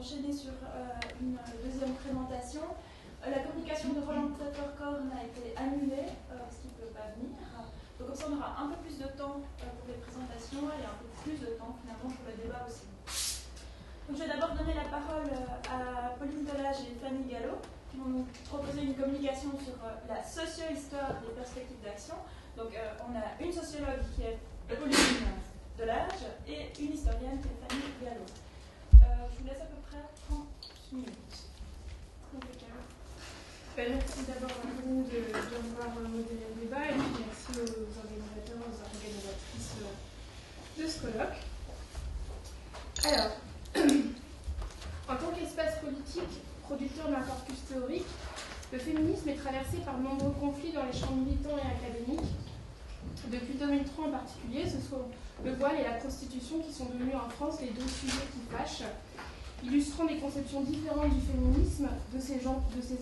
enchaîner sur une deuxième présentation. La communication de Roland Tetterkorn a été annulée parce qu'il ne peut pas venir. Donc comme ça, on aura un peu plus de temps pour les présentations et un peu plus de temps finalement pour le débat aussi. Donc, je vais d'abord donner la parole à Pauline Delage et Fanny Gallo qui vont nous proposer une communication sur la socio-histoire des perspectives d'action. Donc on a une sociologue qui est Pauline Delage et une historienne qui est Fanny Gallo. Je vous laisse à peu près 30 minutes. Merci d'abord à vous de vouloir modérer le débat et puis merci aux organisateurs, aux organisatrices de ce colloque. Alors, en tant qu'espace politique, producteur d'un corpus théorique, le féminisme est traversé par de nombreux conflits dans les champs militants et académiques. Depuis 2003 en particulier, ce sont le voile et la prostitution qui sont devenus en France les deux sujets qui fâchent, illustrant des conceptions différentes du féminisme, de ses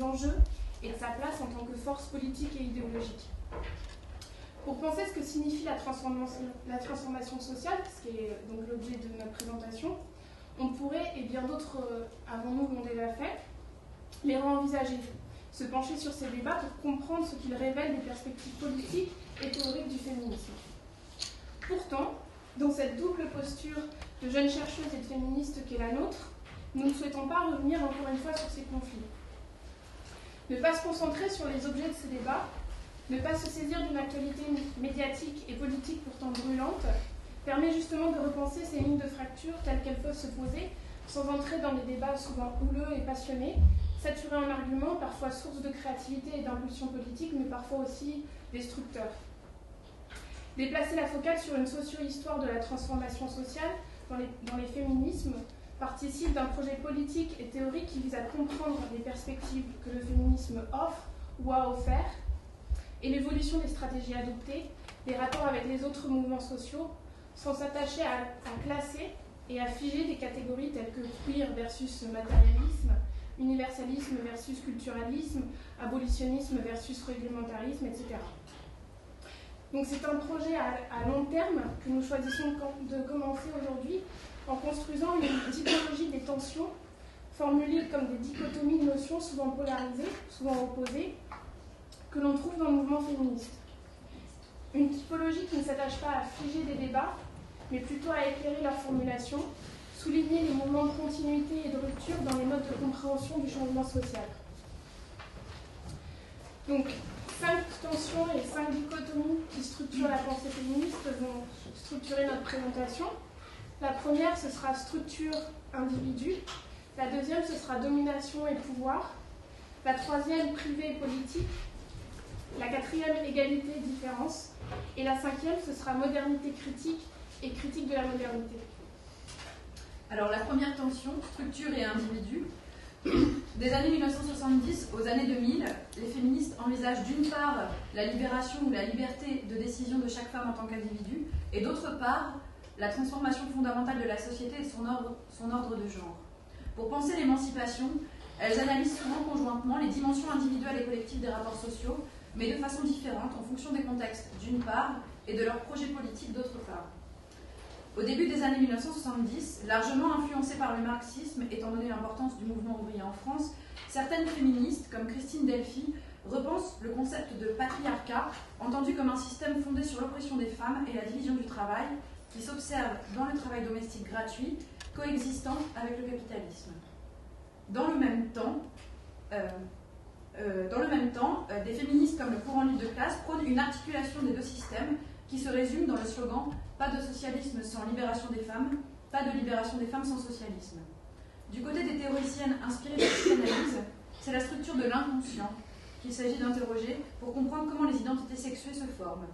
enjeux et de sa place en tant que force politique et idéologique. Pour penser ce que signifie la transformation sociale, ce qui est donc l'objet de notre présentation, on pourrait, et bien d'autres avant nous l'ont déjà fait, les réenvisager, se pencher sur ces débats pour comprendre ce qu'ils révèlent des perspectives politiques et théoriques du féminisme. Pourtant, dans cette double posture de jeunes chercheuses et de féministes qu'est la nôtre, nous ne souhaitons pas revenir encore une fois sur ces conflits. Ne pas se concentrer sur les objets de ces débats, ne pas se saisir d'une actualité médiatique et politique pourtant brûlante, permet justement de repenser ces lignes de fracture telles qu'elles peuvent se poser, sans entrer dans des débats souvent houleux et passionnés, saturés en arguments, parfois source de créativité et d'impulsion politique, mais parfois aussi destructeurs. Déplacer la focale sur une socio-histoire de la transformation sociale dans les féminismes participe d'un projet politique et théorique qui vise à comprendre les perspectives que le féminisme offre ou a offert et l'évolution des stratégies adoptées, les rapports avec les autres mouvements sociaux, sans s'attacher à classer et à figer des catégories telles que queer versus matérialisme, universalisme versus culturalisme, abolitionnisme versus réglementarisme, etc. Donc c'est un projet à long terme que nous choisissons de commencer aujourd'hui en construisant une typologie des tensions formulées comme des dichotomies de notions souvent polarisées, souvent opposées, que l'on trouve dans le mouvement féministe. Une typologie qui ne s'attache pas à figer des débats, mais plutôt à éclairer leur formulation, souligner les moments de continuité et de rupture dans les modes de compréhension du changement social. Donc, 5 tensions et 5 dichotomies qui structurent la pensée féministe vont structurer notre présentation. La première, ce sera structure individu. La deuxième, ce sera domination et pouvoir. La troisième, privé et politique. La quatrième, égalité et différence. Et la cinquième, ce sera modernité critique et critique de la modernité. Alors la première tension, structure et individu. Des années 1970 aux années 2000, les féministes envisagent d'une part la libération ou la liberté de décision de chaque femme en tant qu'individu, et d'autre part la transformation fondamentale de la société et son ordre de genre. Pour penser l'émancipation, elles analysent souvent conjointement les dimensions individuelles et collectives des rapports sociaux, mais de façon différente en fonction des contextes d'une part et de leurs projets politiques d'autre part. Au début des années 1970, largement influencées par le marxisme, étant donné l'importance du mouvement ouvrier en France, certaines féministes, comme Christine Delphi, repensent le concept de patriarcat, entendu comme un système fondé sur l'oppression des femmes et la division du travail, qui s'observe dans le travail domestique gratuit, coexistant avec le capitalisme. Dans le même temps, des féministes comme le courant lutte de classe prônent une articulation des deux systèmes qui se résume dans le slogan « Pas de socialisme sans libération des femmes, pas de libération des femmes sans socialisme ». Du côté des théoriciennes inspirées de la psychanalyse, c'est la structure de l'inconscient qu'il s'agit d'interroger pour comprendre comment les identités sexuées se forment.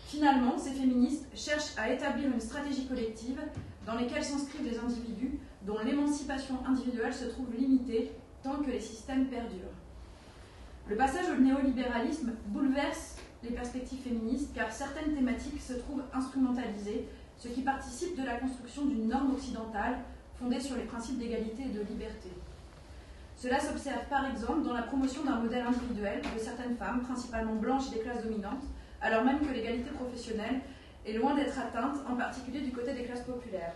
Finalement, ces féministes cherchent à établir une stratégie collective dans laquelle s'inscrivent les individus dont l'émancipation individuelle se trouve limitée tant que les systèmes perdurent. Le passage au néolibéralisme bouleverse les perspectives féministes car certaines thématiques se trouvent instrumentalisées, ce qui participe de la construction d'une norme occidentale fondée sur les principes d'égalité et de liberté. Cela s'observe par exemple dans la promotion d'un modèle individuel de certaines femmes, principalement blanches et des classes dominantes, alors même que l'égalité professionnelle est loin d'être atteinte, en particulier du côté des classes populaires.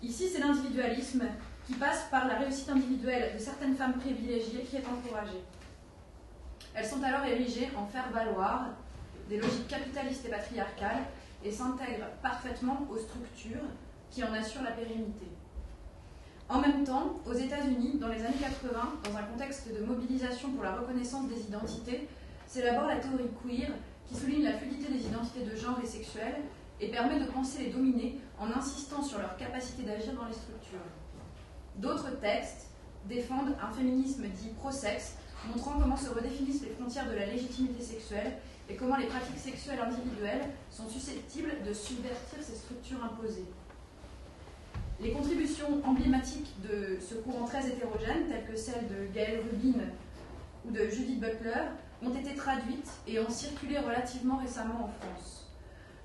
Ici, c'est l'individualisme qui passe par la réussite individuelle de certaines femmes privilégiées qui est encouragée. Elles sont alors érigées en faire-valoir des logiques capitalistes et patriarcales et s'intègrent parfaitement aux structures qui en assurent la pérennité. En même temps, aux États-Unis, dans les années 80, dans un contexte de mobilisation pour la reconnaissance des identités, s'élabore la théorie queer qui souligne la fluidité des identités de genre et sexuelles et permet de penser les dominés en insistant sur leur capacité d'agir dans les structures. D'autres textes défendent un féminisme dit pro-sexe, montrant comment se redéfinissent les frontières de la légitimité sexuelle et comment les pratiques sexuelles individuelles sont susceptibles de subvertir ces structures imposées. Les contributions emblématiques de ce courant très hétérogène, telles que celles de Gayle Rubin ou de Judith Butler, ont été traduites et ont circulé relativement récemment en France.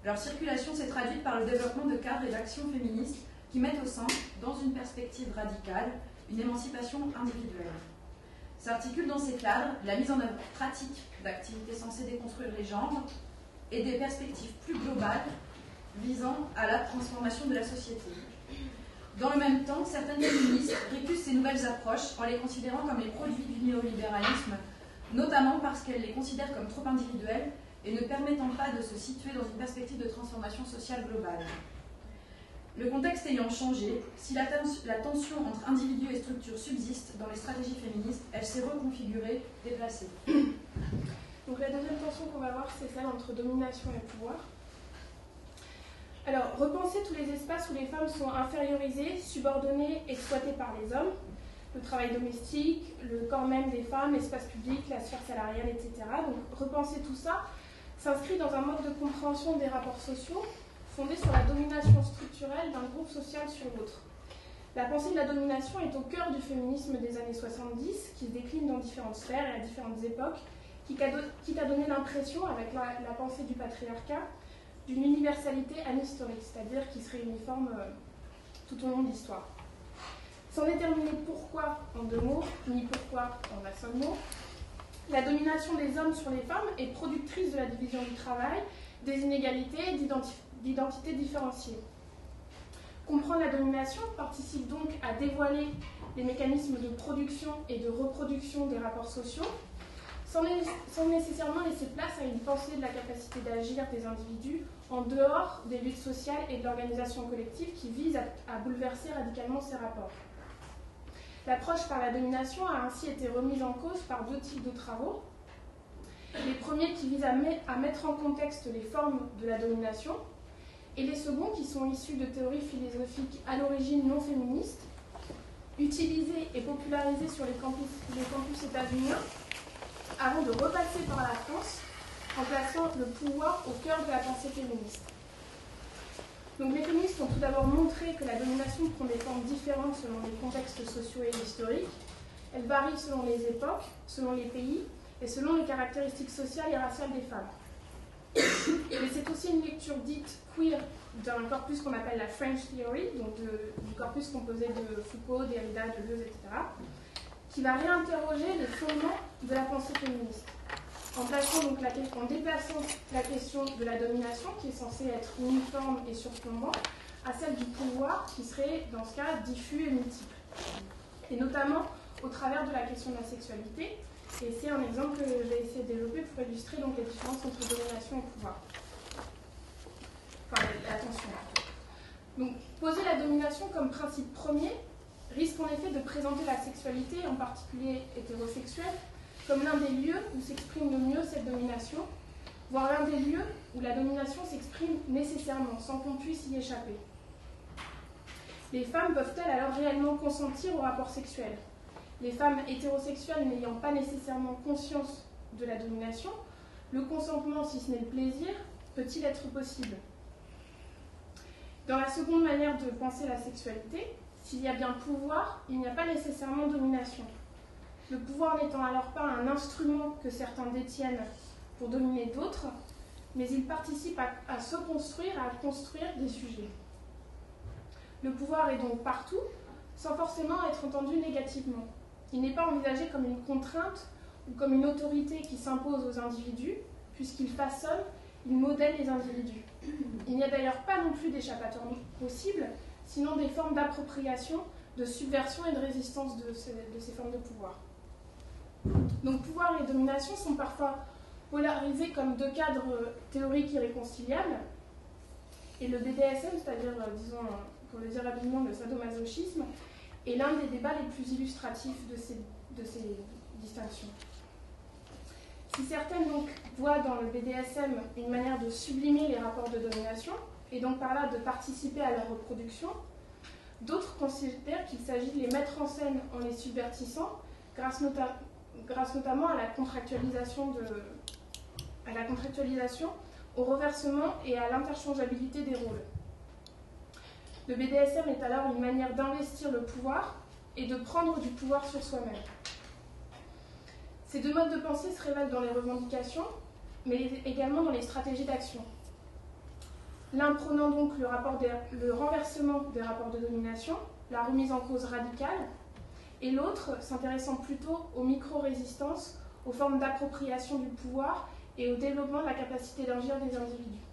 Leur circulation s'est traduite par le développement de cadres et d'actions féministes qui mettent au centre, dans une perspective radicale, une émancipation individuelle. S'articule dans ces cadres la mise en œuvre pratique d'activités censées déconstruire les genres et des perspectives plus globales visant à la transformation de la société. Dans le même temps, certaines féministes récusent ces nouvelles approches en les considérant comme les produits du néolibéralisme, notamment parce qu'elles les considèrent comme trop individuelles et ne permettant pas de se situer dans une perspective de transformation sociale globale. Le contexte ayant changé, si la tension entre individus et structures subsiste dans les stratégies féministes, elle s'est reconfigurée, déplacée. Donc la deuxième tension qu'on va voir, c'est celle entre domination et pouvoir. Alors, repenser tous les espaces où les femmes sont infériorisées, subordonnées, exploitées par les hommes, le travail domestique, le corps même des femmes, l'espace public, la sphère salariale, etc. Donc, repenser tout ça s'inscrit dans un mode de compréhension des rapports sociaux fondé sur la domination structurelle d'un groupe social sur l'autre. La pensée de la domination est au cœur du féminisme des années 70, qui se décline dans différentes sphères et à différentes époques, qui a donné l'impression, avec la pensée du patriarcat, d'une universalité anhistorique, c'est-à-dire qui serait uniforme tout au long de l'histoire. Sans déterminer pourquoi en deux mots, ni pourquoi en un seul mot, la domination des hommes sur les femmes est productrice de la division du travail, des inégalités, d'identités différenciées. Comprendre la domination participe donc à dévoiler les mécanismes de production et de reproduction des rapports sociaux, sans nécessairement laisser place à une pensée de la capacité d'agir des individus en dehors des luttes sociales et de l'organisation collective qui vise à bouleverser radicalement ces rapports. L'approche par la domination a ainsi été remise en cause par deux types de travaux. Les premiers qui visent à mettre en contexte les formes de la domination, et les seconds qui sont issus de théories philosophiques à l'origine non féministes, utilisées et popularisées sur les campus états-uniens, avant de repasser par la France, en plaçant le pouvoir au cœur de la pensée féministe. Donc les féministes ont tout d'abord montré que la domination prend des formes différentes selon les contextes sociaux et historiques. Elle varie selon les époques, selon les pays et selon les caractéristiques sociales et raciales des femmes. Mais c'est aussi une lecture dite queer d'un corpus qu'on appelle la French Theory, donc du corpus composé de Foucault, Derrida, Deleuze, etc., qui va réinterroger les fondements de la pensée féministe, en déplaçant la question de la domination, qui est censée être uniforme et surplombant, à celle du pouvoir, qui serait, dans ce cas, diffus et multiple. Et notamment au travers de la question de la sexualité. Et c'est un exemple que je vais essayer de développer pour illustrer donc, les différences entre domination et pouvoir. Enfin, la tension. Donc, poser la domination comme principe premier risque en effet de présenter la sexualité, en particulier hétérosexuelle, comme l'un des lieux où s'exprime le mieux cette domination, voire l'un des lieux où la domination s'exprime nécessairement, sans qu'on puisse y échapper. Les femmes peuvent-elles alors réellement consentir au rapport sexuel ? Les femmes hétérosexuelles n'ayant pas nécessairement conscience de la domination, le consentement, si ce n'est le plaisir, peut-il être possible ? Dans la seconde manière de penser la sexualité, s'il y a bien pouvoir, il n'y a pas nécessairement domination. Le pouvoir n'étant alors pas un instrument que certains détiennent pour dominer d'autres, mais il participe à se construire, à construire des sujets. Le pouvoir est donc partout, sans forcément être entendu négativement. Il n'est pas envisagé comme une contrainte ou comme une autorité qui s'impose aux individus, puisqu'il façonne, il modèle les individus. Il n'y a d'ailleurs pas non plus d'échappatoire possible, sinon des formes d'appropriation de subversion et de résistance de ces formes de pouvoir. Donc pouvoir et domination sont parfois polarisés comme deux cadres théoriques irréconciliables, et le BDSM, c'est-à-dire, disons, pour le dire rapidement, le sadomasochisme, est l'un des débats les plus illustratifs de ces distinctions. Si certaines donc voient dans le BDSM une manière de sublimer les rapports de domination, et donc par là de participer à leur reproduction, d'autres considèrent qu'il s'agit de les mettre en scène en les subvertissant, grâce notamment à la contractualisation, au reversement et à l'interchangeabilité des rôles. Le BDSM est alors une manière d'investir le pouvoir et de prendre du pouvoir sur soi-même. Ces deux modes de pensée se révèlent dans les revendications, mais également dans les stratégies d'action. L'un prônant donc le renversement des rapports de domination, la remise en cause radicale, et l'autre s'intéressant plutôt aux micro-résistances, aux formes d'appropriation du pouvoir et au développement de la capacité d'agir des individus.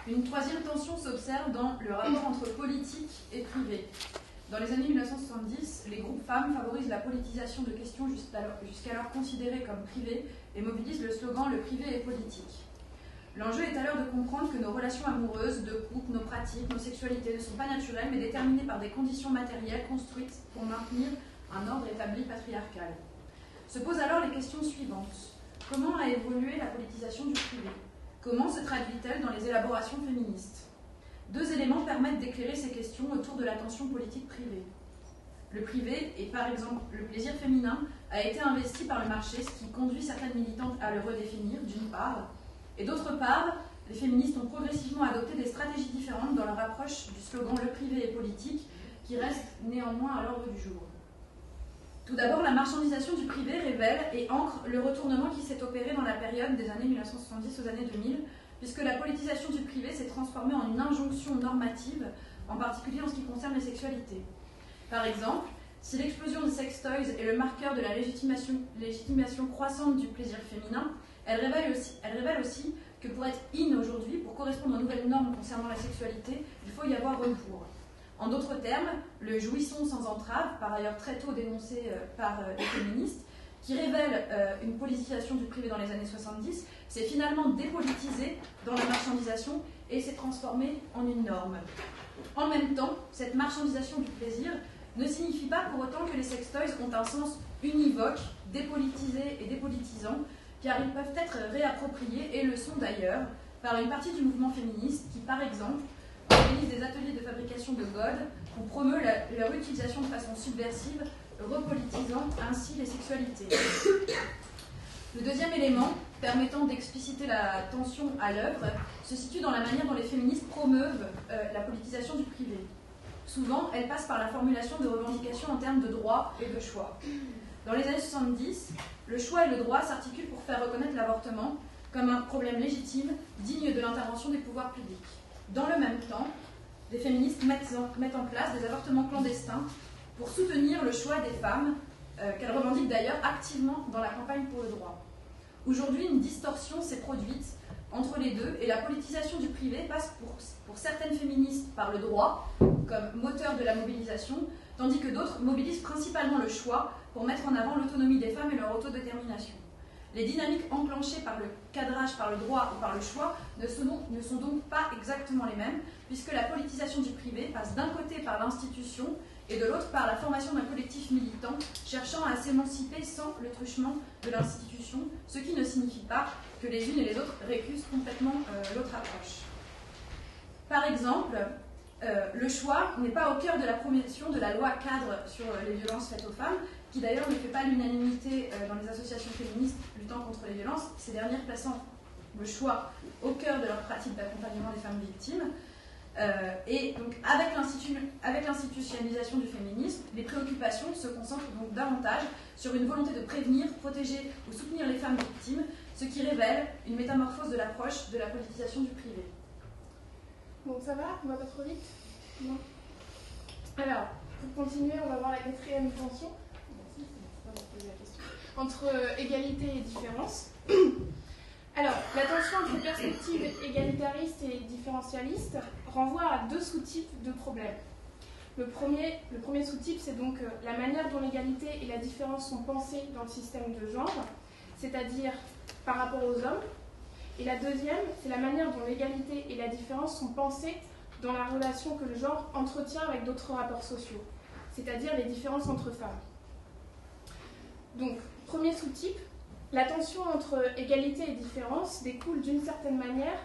Une troisième tension s'observe dans le rapport entre politique et privé. Dans les années 1970, les groupes femmes favorisent la politisation de questions jusqu'alors considérées comme privées et mobilisent le slogan « Le privé est politique ». L'enjeu est alors de comprendre que nos relations amoureuses, de couple, nos pratiques, nos sexualités ne sont pas naturelles mais déterminées par des conditions matérielles construites pour maintenir un ordre établi patriarcal. Se posent alors les questions suivantes. Comment a évolué la politisation du privé? Comment se traduit-elle dans les élaborations féministes? Deux éléments permettent d'éclairer ces questions autour de la tension politique privée. Le privé, et par exemple le plaisir féminin, a été investi par le marché, ce qui conduit certaines militantes à le redéfinir, d'une part, et d'autre part, les féministes ont progressivement adopté des stratégies différentes dans leur approche du slogan « Le privé est politique », qui reste néanmoins à l'ordre du jour. Tout d'abord, la marchandisation du privé révèle et ancre le retournement qui s'est opéré dans la période des années 1970 aux années 2000, puisque la politisation du privé s'est transformée en une injonction normative, en particulier en ce qui concerne les sexualités. Par exemple, si l'explosion des sextoys est le marqueur de la légitimation croissante du plaisir féminin, elle révèle aussi que pour être in aujourd'hui, pour correspondre aux nouvelles normes concernant la sexualité, il faut y avoir recours. En d'autres termes, le jouisson sans entrave, par ailleurs très tôt dénoncé par les féministes, qui révèle une politisation du privé dans les années 70, s'est finalement dépolitisé dans la marchandisation et s'est transformé en une norme. En même temps, cette marchandisation du plaisir ne signifie pas pour autant que les sextoys ont un sens univoque, dépolitisé et dépolitisant, car ils peuvent être réappropriés, et le sont d'ailleurs, par une partie du mouvement féministe qui, par exemple, organise des ateliers de fabrication de godes ou promeut leur utilisation de façon subversive, repolitisant ainsi les sexualités. Le deuxième élément, permettant d'expliciter la tension à l'œuvre, se situe dans la manière dont les féministes promeuvent la politisation du privé. Souvent, elle passe par la formulation de revendications en termes de droit et de choix. Dans les années 70, le choix et le droit s'articulent pour faire reconnaître l'avortement comme un problème légitime, digne de l'intervention des pouvoirs publics. Dans le même temps, les féministes mettent en place des avortements clandestins pour soutenir le choix des femmes, qu'elles revendiquent d'ailleurs activement dans la campagne pour le droit. Aujourd'hui, une distorsion s'est produite entre les deux et la politisation du privé passe pour certaines féministes par le droit, comme moteur de la mobilisation, tandis que d'autres mobilisent principalement le choix pour mettre en avant l'autonomie des femmes et leur autodétermination. Les dynamiques enclenchées par le cadrage, par le droit ou par le choix ne sont donc pas exactement les mêmes, puisque la politisation du privé passe d'un côté par l'institution et de l'autre par la formation d'un collectif militant cherchant à s'émanciper sans le truchement de l'institution, ce qui ne signifie pas que les unes et les autres récusent complètement l'autre approche. Par exemple, le choix n'est pas au cœur de la promotion de la loi cadre sur les violences faites aux femmes, qui d'ailleurs ne fait pas l'unanimité dans les associations féministes luttant contre les violences, ces dernières plaçant le choix au cœur de leur pratique d'accompagnement des femmes victimes. Et donc avec l'institutionnalisation du féminisme, les préoccupations se concentrent donc davantage sur une volonté de prévenir, protéger ou soutenir les femmes victimes, ce qui révèle une métamorphose de l'approche de la politisation du privé. Bon, ça va? On va pas trop vite? Non. Alors, pour continuer, on va voir la quatrième tension. Merci, c'est pas moi qui poser la question. Entre égalité et différence. Alors, la tension entre perspectives égalitaristes et différentialistes renvoie à deux sous-types de problèmes. Le premier sous-type, c'est donc la manière dont l'égalité et la différence sont pensées dans le système de genre, c'est-à-dire par rapport aux hommes. Et la deuxième, c'est la manière dont l'égalité et la différence sont pensées dans la relation que le genre entretient avec d'autres rapports sociaux, c'est-à-dire les différences entre femmes. Donc, premier sous-type, la tension entre égalité et différence découle d'une certaine manière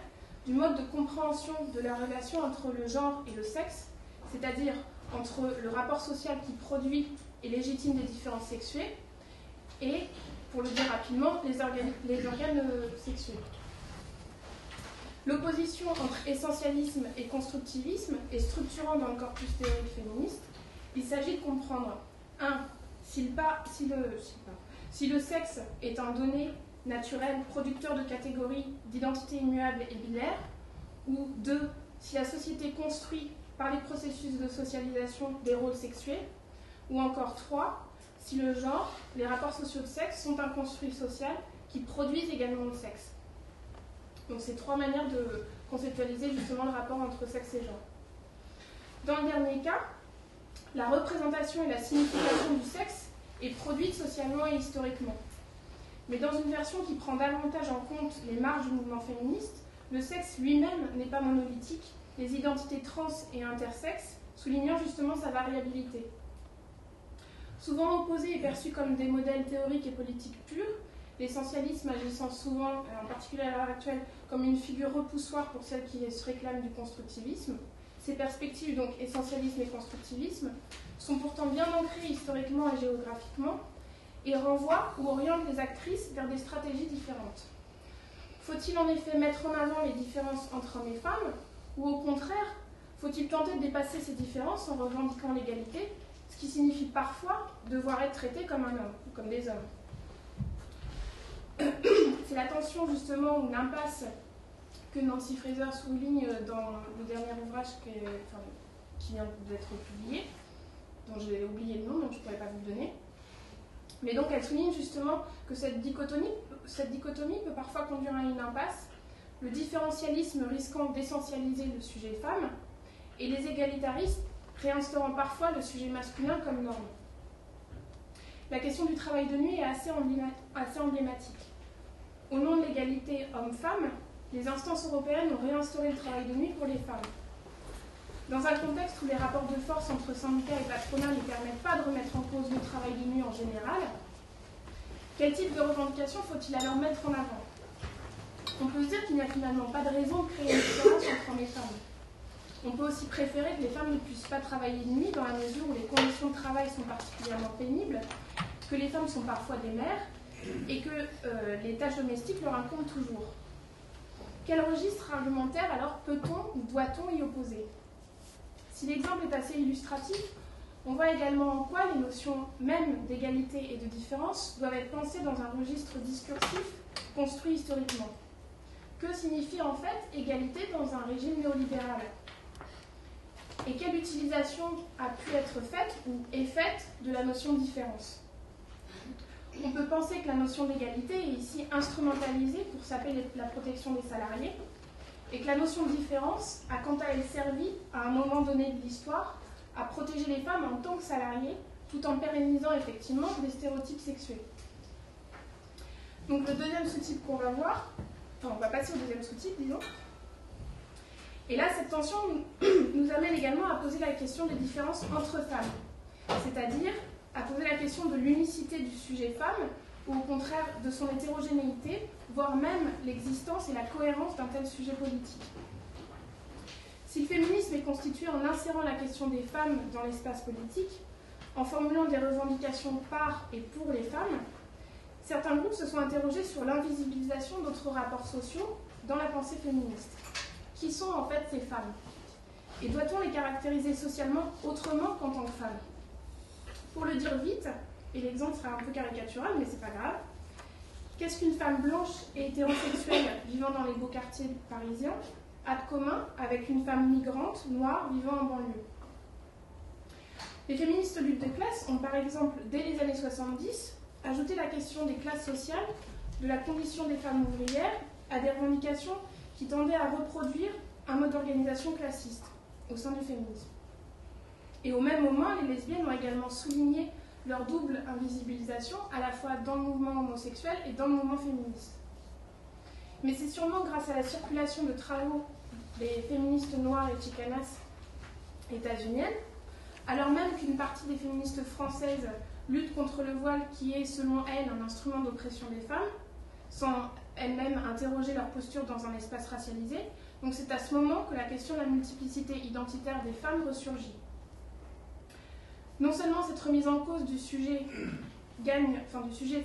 du mode de compréhension de la relation entre le genre et le sexe, c'est-à-dire entre le rapport social qui produit et légitime des différences sexuées et, pour le dire rapidement, les organes sexués. L'opposition entre essentialisme et constructivisme est structurante dans le corpus théorique féministe. Il s'agit de comprendre 1. Si le sexe est un donné naturel producteur de catégories d'identité immuable et binaire, ou 2. Si la société construit par les processus de socialisation des rôles sexués, ou encore 3. Si le genre, les rapports sociaux de sexe sont un construit social qui produisent également le sexe. Donc c'est 3 manières de conceptualiser justement le rapport entre sexe et genre. Dans le dernier cas, la représentation et la signification du sexe est produite socialement et historiquement. Mais dans une version qui prend davantage en compte les marges du mouvement féministe, le sexe lui-même n'est pas monolithique, les identités trans et intersexes soulignant justement sa variabilité. Souvent opposés et perçus comme des modèles théoriques et politiques purs, l'essentialisme agissant souvent, en particulier à l'heure actuelle, comme une figure repoussoire pour celles qui se réclament du constructivisme. Ces perspectives, donc essentialisme et constructivisme, sont pourtant bien ancrées historiquement et géographiquement et renvoient ou orientent les actrices vers des stratégies différentes. Faut-il en effet mettre en avant les différences entre hommes et femmes, ou au contraire, faut-il tenter de dépasser ces différences en revendiquant l'égalité, ce qui signifie parfois devoir être traité comme un homme, ou comme des hommes. C'est la tension justement ou l'impasse que Nancy Fraser souligne dans le dernier ouvrage qui vient d'être publié, dont j'ai oublié le nom, donc je ne pourrais pas vous le donner. Mais donc elle souligne justement que cette dichotomie peut parfois conduire à une impasse, le différentialisme risquant d'essentialiser le sujet femme, et les égalitaristes réinstaurant parfois le sujet masculin comme norme. La question du travail de nuit est assez emblématique. Au nom de l'égalité homme-femme, les instances européennes ont réinstauré le travail de nuit pour les femmes. Dans un contexte où les rapports de force entre syndicats et patronat ne permettent pas de remettre en cause le travail de nuit en général, quel type de revendication faut-il alors mettre en avant? On peut se dire qu'il n'y a finalement pas de raison de créer une différence entre hommes et femmes. On peut aussi préférer que les femmes ne puissent pas travailler de nuit dans la mesure où les conditions de travail sont particulièrement pénibles, que les femmes sont parfois des mères et que les tâches domestiques leur incombent toujours. Quel registre argumentaire alors peut-on ou doit-on y opposer? Si l'exemple est assez illustratif, on voit également en quoi les notions même d'égalité et de différence doivent être pensées dans un registre discursif construit historiquement. Que signifie en fait égalité dans un régime néolibéral? Et quelle utilisation a pu être faite ou est faite de la notion de différence? On peut penser que la notion d'égalité est ici instrumentalisée pour saper la protection des salariés et que la notion de différence a quant à elle servi, à un moment donné de l'histoire, à protéger les femmes en tant que salariées, tout en pérennisant effectivement des stéréotypes sexués. Donc le deuxième sous-type qu'on va voir, enfin on va passer au deuxième sous-type, disons. Et là, cette tension nous amène également à poser la question des différences entre femmes, c'est-à-dire à poser la question de l'unicité du sujet femme, ou au contraire de son hétérogénéité, voire même l'existence et la cohérence d'un tel sujet politique. Si le féminisme est constitué en insérant la question des femmes dans l'espace politique, en formulant des revendications par et pour les femmes, certains groupes se sont interrogés sur l'invisibilisation d'autres rapports sociaux dans la pensée féministe. Qui sont en fait ces femmes? Et doit-on les caractériser socialement autrement qu'en tant que femmes? Pour le dire vite, et l'exemple sera un peu caricatural, mais c'est pas grave, qu'est-ce qu'une femme blanche et hétérosexuelle vivant dans les beaux quartiers parisiens a de commun avec une femme migrante, noire, vivant en banlieue? Les féministes luttes de classe ont par exemple, dès les années 70, ajouté la question des classes sociales, de la condition des femmes ouvrières, à des revendications qui tendaient à reproduire un mode d'organisation classiste au sein du féminisme. Et au même moment, les lesbiennes ont également souligné leur double invisibilisation, à la fois dans le mouvement homosexuel et dans le mouvement féministe. Mais c'est sûrement grâce à la circulation de travaux des féministes noires et chicanas états-uniennes, alors même qu'une partie des féministes françaises lutte contre le voile qui est, selon elles, un instrument d'oppression des femmes, sans elles-mêmes interroger leur posture dans un espace racialisé. Donc c'est à ce moment que la question de la multiplicité identitaire des femmes ressurgit. Non seulement cette remise en cause du sujet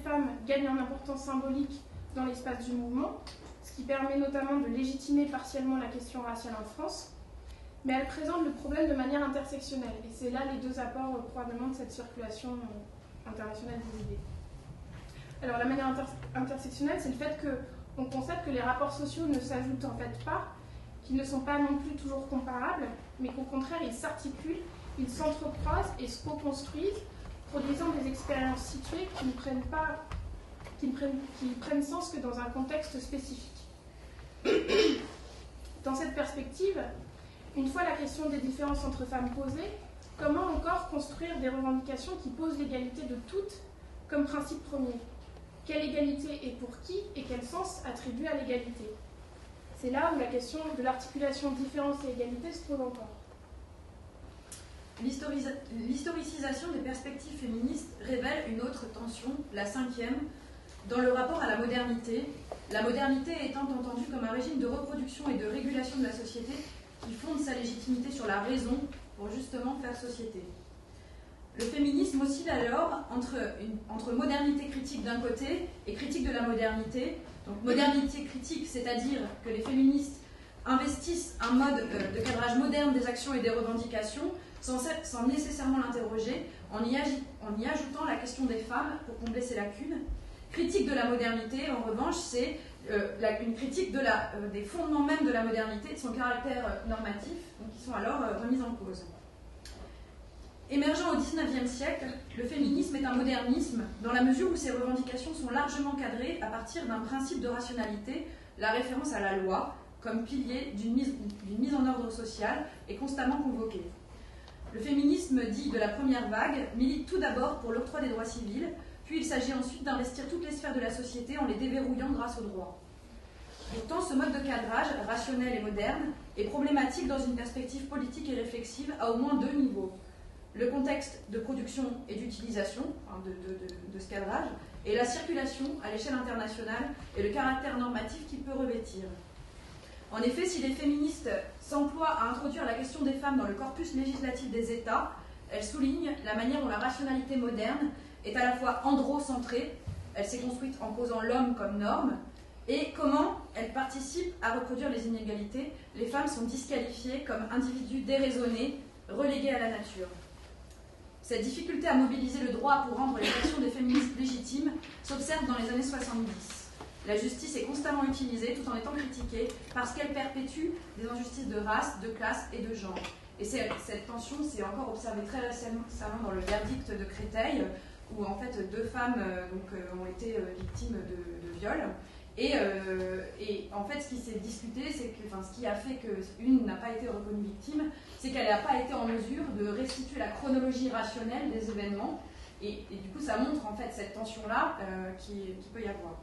femme gagne en importance symbolique dans l'espace du mouvement, ce qui permet notamment de légitimer partiellement la question raciale en France, mais elle présente le problème de manière intersectionnelle. Et c'est là les deux apports probablement de cette circulation internationale des idées. Alors la manière intersectionnelle, c'est le fait qu'on constate que les rapports sociaux ne s'ajoutent en fait pas, qu'ils ne sont pas non plus toujours comparables, mais qu'au contraire ils s'articulent, ils s'entrecroisent et se co-construisent, produisant des expériences situées qui prennent sens que dans un contexte spécifique. Dans cette perspective, une fois la question des différences entre femmes posée, comment encore construire des revendications qui posent l'égalité de toutes comme principe premier? Quelle égalité et pour qui et quel sens attribuer à l'égalité? C'est là où la question de l'articulation différence et égalité se pose encore. L'historicisation des perspectives féministes révèle une autre tension, la cinquième, dans le rapport à la modernité étant entendue comme un régime de reproduction et de régulation de la société qui fonde sa légitimité sur la raison pour justement faire société. Le féminisme oscille alors entre modernité critique d'un côté et critique de la modernité. Donc modernité critique, c'est-à-dire que les féministes investissent un mode de cadrage moderne des actions et des revendications sans nécessairement l'interroger, en y ajoutant la question des femmes pour combler ces lacunes. Critique de la modernité, en revanche, c'est une critique des fondements même de la modernité, de son caractère normatif, donc qui sont alors remis en cause. Émergent au XIXe siècle, le féminisme est un modernisme dans la mesure où ses revendications sont largement cadrées à partir d'un principe de rationalité, la référence à la loi, comme pilier d'une mise en ordre social, est constamment convoquée. Le féminisme dit de la première vague milite tout d'abord pour l'octroi des droits civils, puis il s'agit ensuite d'investir toutes les sphères de la société en les déverrouillant grâce aux droits. Pourtant, ce mode de cadrage, rationnel et moderne, est problématique dans une perspective politique et réflexive à au moins deux niveaux. Le contexte de production et d'utilisation de ce cadrage, et la circulation à l'échelle internationale et le caractère normatif qu'il peut revêtir. En effet, si les féministes s'emploient à introduire la question des femmes dans le corpus législatif des États, elles soulignent la manière dont la rationalité moderne est à la fois androcentrée, elle s'est construite en posant l'homme comme norme, et comment elle participe à reproduire les inégalités. Les femmes sont disqualifiées comme individus déraisonnés, relégués à la nature. Cette difficulté à mobiliser le droit pour rendre les actions des féministes légitimes s'observe dans les années 70. La justice est constamment utilisée tout en étant critiquée parce qu'elle perpétue des injustices de race, de classe et de genre. Et cette tension s'est encore observée très récemment dans le verdict de Créteil, où en fait deux femmes ont été victimes de viol. Et en fait, ce qui s'est discuté, ce qui a fait qu'une n'a pas été reconnue victime, c'est qu'elle n'a pas été en mesure de restituer la chronologie rationnelle des événements. Et du coup, ça montre en fait cette tension-là qui peut y avoir.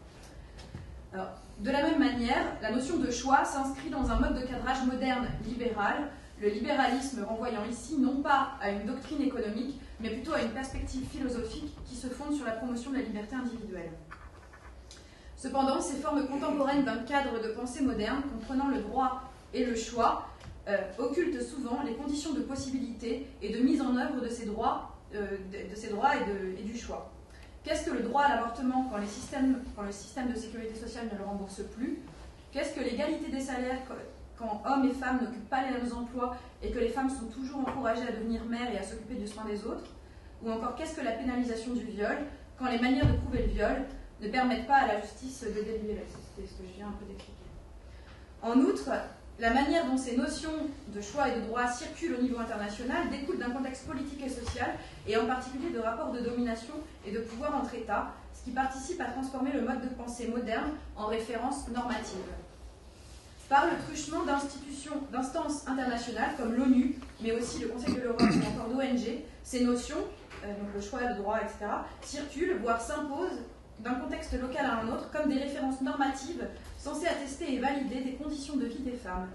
Alors, de la même manière, la notion de choix s'inscrit dans un mode de cadrage moderne libéral, le libéralisme renvoyant ici non pas à une doctrine économique, mais plutôt à une perspective philosophique qui se fonde sur la promotion de la liberté individuelle. Cependant, ces formes contemporaines d'un cadre de pensée moderne, comprenant le droit et le choix, occultent souvent les conditions de possibilité et de mise en œuvre de ces droits, et du choix. Qu'est-ce que le droit à l'avortement quand le système de sécurité sociale ne le rembourse plus? Qu'est-ce que l'égalité des salaires quand hommes et femmes n'occupent pas les mêmes emplois et que les femmes sont toujours encouragées à devenir mères et à s'occuper du soin des autres? Ou encore, qu'est-ce que la pénalisation du viol quand les manières de prouver le viol ne permettent pas à la justice de délibérer? C'est ce que je viens un peu d'expliquer. En outre, la manière dont ces notions de choix et de droit circulent au niveau international découle d'un contexte politique et social, et en particulier de rapports de domination et de pouvoir entre États, ce qui participe à transformer le mode de pensée moderne en référence normative. par le truchement d'instances internationales comme l'ONU, mais aussi le Conseil de l'Europe ou encore l'ONG. Ces notions, donc le choix, le droit, etc., circulent, voire s'imposent d'un contexte local à un autre comme des références normatives censées attester et valider des conditions de vie des femmes.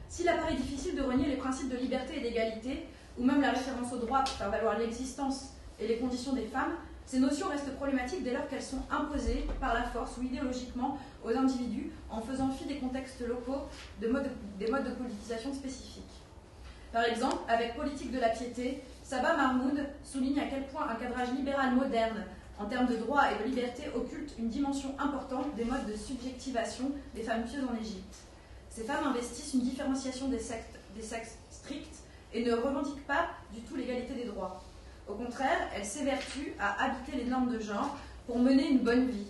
S'il apparaît difficile de renier les principes de liberté et d'égalité, ou même la référence au droit pour faire valoir l'existence et les conditions des femmes, ces notions restent problématiques dès lors qu'elles sont imposées par la force ou idéologiquement aux individus en faisant fi des contextes locaux, des modes de politisation spécifiques. Par exemple, avec Politique de la piété, Saba Mahmoud souligne à quel point un cadrage libéral moderne en termes de droit et de liberté occulte une dimension importante des modes de subjectivation des femmes pieuses en Égypte. Ces femmes investissent une différenciation des sexes stricts et ne revendiquent pas du tout l'égalité des droits. Au contraire, elles s'évertuent à habiter les normes de genre pour mener une bonne vie.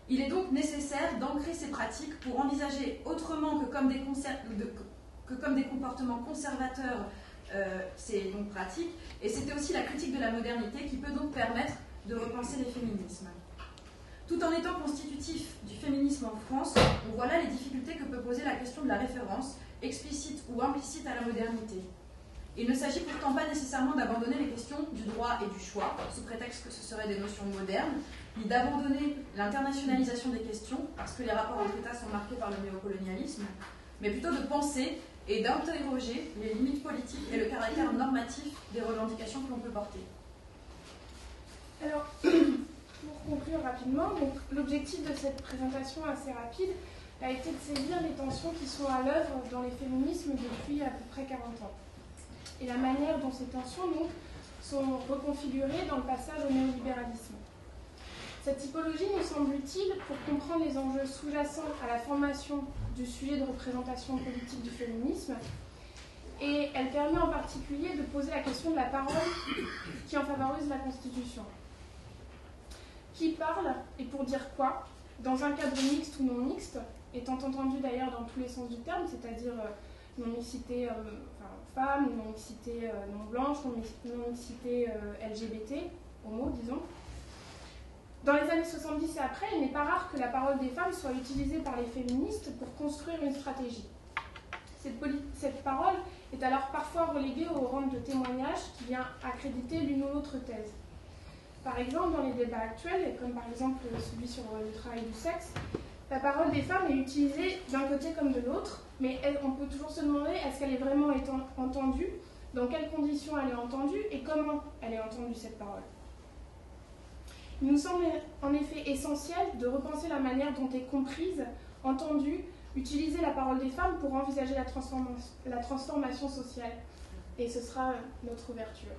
Il est donc nécessaire d'ancrer ces pratiques pour envisager autrement que comme des comportements conservateurs ces donc pratiques, et c'était aussi la critique de la modernité qui peut donc permettre de repenser les féminismes. Tout en étant constitutif du féminisme en France, on voit là les difficultés que peut poser la question de la référence, explicite ou implicite à la modernité. Il ne s'agit pourtant pas nécessairement d'abandonner les questions du droit et du choix, sous prétexte que ce seraient des notions modernes, ni d'abandonner l'internationalisation des questions, parce que les rapports entre États sont marqués par le néocolonialisme, mais plutôt de penser et d'interroger les limites politiques et le caractère normatif des revendications que l'on peut porter. Alors, pour conclure rapidement, l'objectif de cette présentation assez rapide a été de saisir les tensions qui sont à l'œuvre dans les féminismes depuis à peu près 40 ans. Et la manière dont ces tensions donc, sont reconfigurées dans le passage au néolibéralisme. Cette typologie nous semble utile pour comprendre les enjeux sous-jacents à la formation du sujet de représentation politique du féminisme, et elle permet en particulier de poser la question de la parole qui en favorise la Constitution. Qui parle et pour dire quoi, dans un cadre mixte ou non mixte, étant entendu d'ailleurs dans tous les sens du terme, c'est-à-dire non-mixité femme, non-mixité non-blanche, non-mixité LGBT, homo, disons. Dans les années 70 et après, il n'est pas rare que la parole des femmes soit utilisée par les féministes pour construire une stratégie. Cette parole est alors parfois reléguée au rang de témoignage qui vient accréditer l'une ou l'autre thèse. Par exemple, dans les débats actuels, comme par exemple celui sur le travail du sexe, la parole des femmes est utilisée d'un côté comme de l'autre, mais on peut toujours se demander est-ce qu'elle est vraiment entendue, dans quelles conditions elle est entendue et comment elle est entendue cette parole. Il nous semble en effet essentiel de repenser la manière dont est comprise, entendue, utiliser la parole des femmes pour envisager la transformation sociale. Et ce sera notre ouverture.